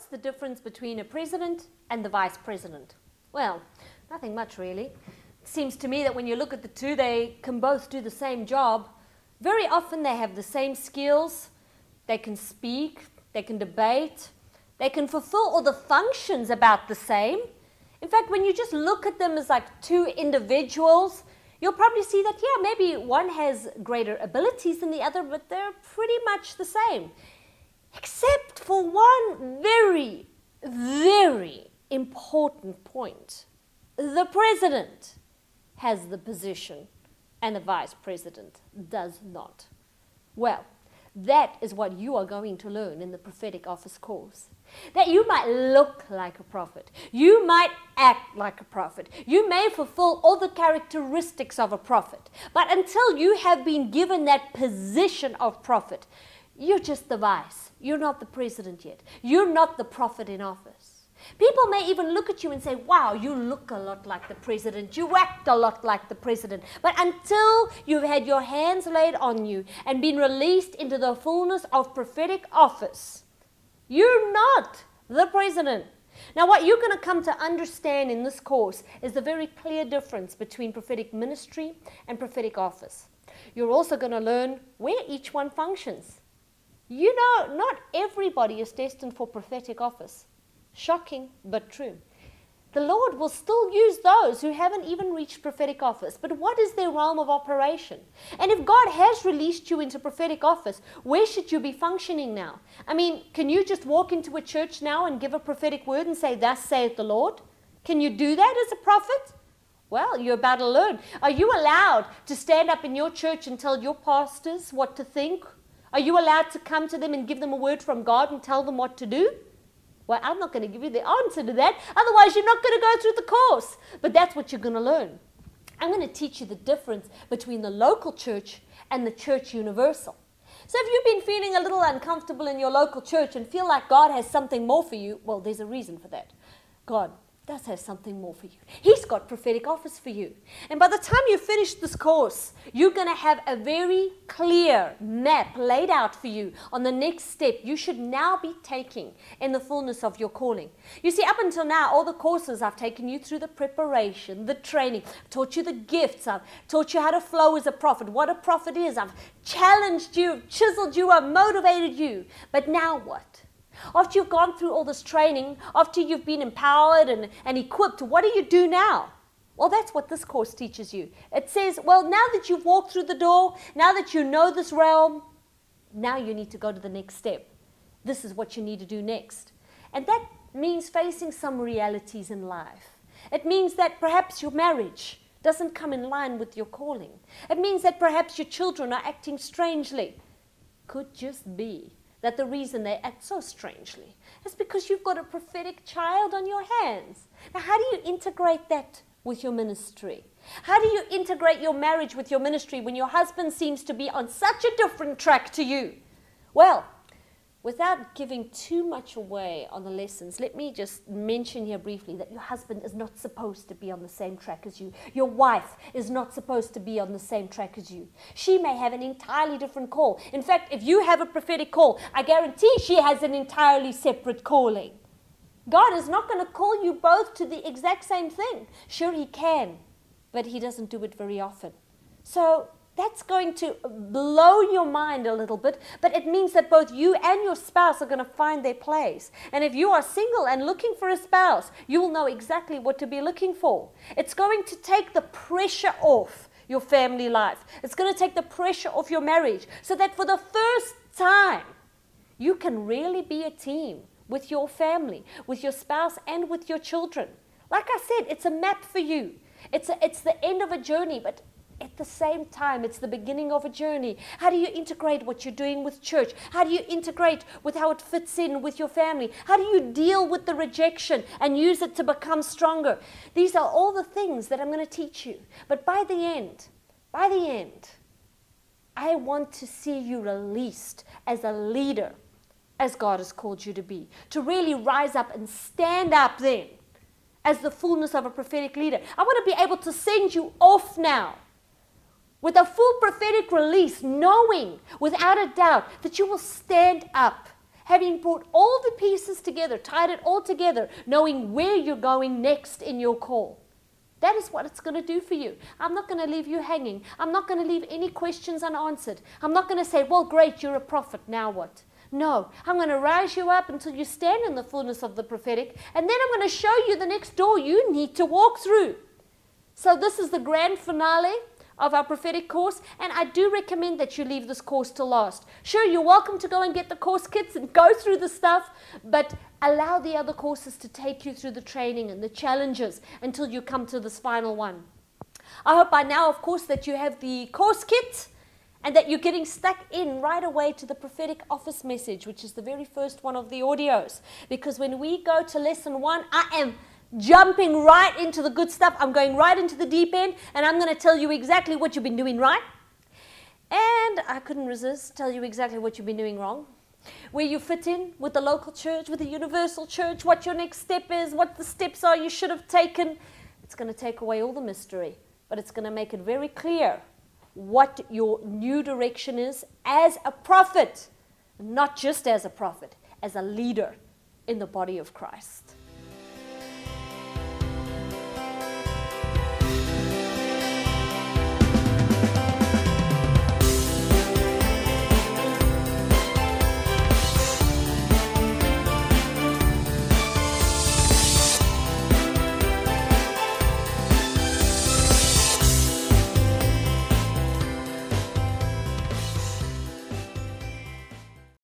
the difference between a president and the vice president? Well, nothing much really. It seems to me that when you look at the two, they can both do the same job. Very often they have the same skills. They can speak, they can debate, they can fulfill all the functions about the same. In fact, when you just look at them as like two individuals, you'll probably see that, yeah, maybe one has greater abilities than the other, but they're pretty much the same. Except for one very, very important point. The president has the position and the vice president does not. Well, that is what you are going to learn in the Prophetic Office course. That you might look like a prophet. You might act like a prophet. You may fulfill all the characteristics of a prophet. But until you have been given that position of prophet, you're just the vice. You're not the president yet. You're not the prophet in office. People may even look at you and say, wow, you look a lot like the president. You act a lot like the president. But until you've had your hands laid on you and been released into the fullness of prophetic office, you're not the president. Now, what you're going to come to understand in this course is the very clear difference between prophetic ministry and prophetic office. You're also going to learn where each one functions. You know, not everybody is destined for prophetic office. Shocking, but true. The Lord will still use those who haven't even reached prophetic office. But what is their realm of operation? And if God has released you into prophetic office, where should you be functioning now? I mean, can you just walk into a church now and give a prophetic word and say, thus saith the Lord? Can you do that as a prophet? Well, you're about to learn. Are you allowed to stand up in your church and tell your pastors what to think? Are you allowed to come to them and give them a word from God and tell them what to do? Well, I'm not going to give you the answer to that. Otherwise, you're not going to go through the course. But that's what you're going to learn. I'm going to teach you the difference between the local church and the church universal. So if you've been feeling a little uncomfortable in your local church and feel like God has something more for you, well, there's a reason for that. God does have something more for you. He's got prophetic office for you. And by the time you finish this course, you're going to have a very clear map laid out for you on the next step you should now be taking in the fullness of your calling. You see, up until now, all the courses I've taken you through the preparation, the training, I've taught you the gifts, I've taught you how to flow as a prophet, what a prophet is, I've challenged you, chiseled you, I've motivated you. But now what? After you've gone through all this training, after you've been empowered and equipped, what do you do now? Well, that's what this course teaches you. It says, well, now that you've walked through the door, now that you know this realm, now you need to go to the next step. This is what you need to do next. And that means facing some realities in life. It means that perhaps your marriage doesn't come in line with your calling. It means that perhaps your children are acting strangely. Could just be that the reason they act so strangely is because you've got a prophetic child on your hands. Now, how do you integrate that with your ministry? How do you integrate your marriage with your ministry when your husband seems to be on such a different track to you? Well, without giving too much away on the lessons, let me just mention here briefly that your husband is not supposed to be on the same track as you. Your wife is not supposed to be on the same track as you. She may have an entirely different call. In fact, if you have a prophetic call, I guarantee she has an entirely separate calling. God is not going to call you both to the exact same thing. Sure, He can, but He doesn't do it very often. So that's going to blow your mind a little bit, but it means that both you and your spouse are going to find their place. And if you are single and looking for a spouse, you will know exactly what to be looking for. It's going to take the pressure off your family life. It's going to take the pressure off your marriage so that for the first time, you can really be a team with your family, with your spouse, and with your children. Like I said, it's a map for you. It's the end of a journey, but at the same time, it's the beginning of a journey. How do you integrate what you're doing with church? How do you integrate with how it fits in with your family? How do you deal with the rejection and use it to become stronger? These are all the things that I'm going to teach you. But by the end, I want to see you released as a leader, as God has called you to be, to really rise up and stand up then as the fullness of a prophetic leader. I want to be able to send you off now with a full prophetic release, knowing without a doubt that you will stand up having brought all the pieces together, tied it all together, knowing where you're going next in your call. That is what it's going to do for you. I'm not going to leave you hanging. I'm not going to leave any questions unanswered. I'm not going to say, well, great, you're a prophet, now what? No, I'm going to rise you up until you stand in the fullness of the prophetic, and then I'm going to show you the next door you need to walk through. So this is the grand finale of our prophetic course, and I do recommend that you leave this course to last. Sure, you're welcome to go and get the course kits and go through the stuff, but allow the other courses to take you through the training and the challenges until you come to this final one. I hope by now, of course, that you have the course kit and that you're getting stuck in right away to the Prophetic Office message, which is the very first one of the audios. Because when we go to lesson 1, I am jumping right into the good stuff. I'm going right into the deep end, and I'm going to tell you exactly what you've been doing right. And I couldn't resist tell you exactly what you've been doing wrong. Where you fit in with the local church, with the universal church, what your next step is, what the steps are you should have taken. It's going to take away all the mystery, but it's going to make it very clear what your new direction is as a prophet, not just as a prophet, as a leader in the body of Christ.